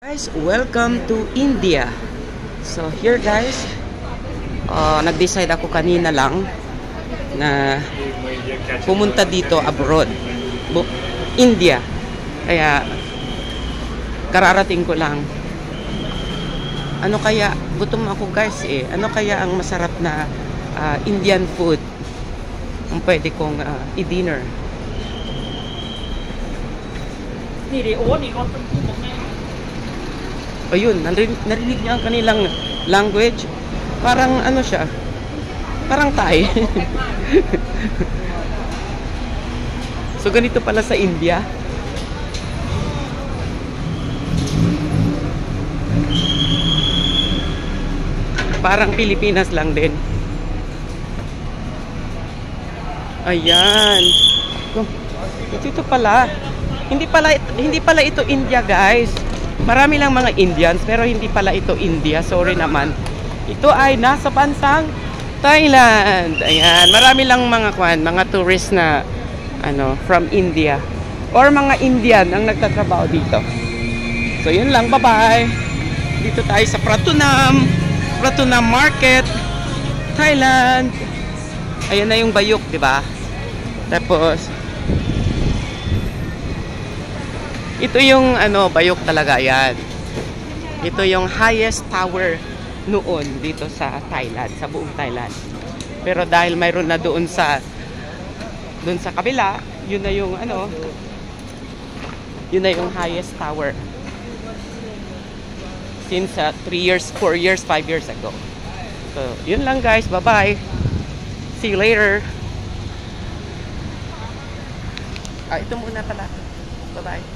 Guys, welcome to India. So here guys, nag-decide ako kanina lang na pumunta dito abroad, India. Kaya kararating ko lang. Ano kaya, gutom ako guys eh. Ano kaya ang masarap na Indian food ang pwede kong i-dinner? Ayun, narinig niya ang kanilang language. Parang ano siya, parang Thai. So ganito pala sa India. Parang Pilipinas lang din. Ayan. Ito pala. Hindi pala ito India, guys. Marami lang mga Indians pero hindi pala ito India. Sorry naman. Ito ay nasa bansang Thailand. Ayan, marami lang mga tourist na from India or mga Indian ang nagtatrabaho dito. So yun lang, bye-bye. Dito tayo sa Pratunam Market, Thailand. Ayan na yung bayok, 'di ba? Tapos ito yung bayok talaga yan. Ito yung highest tower noon dito sa Thailand, sa buong Thailand. Pero dahil mayroon na doon sa kabila, yun na yung yun na yung highest tower. Since 3 years, 4 years, 5 years ago. So, yun lang guys. Bye-bye. See you later. Ito muna pala. Bye-bye.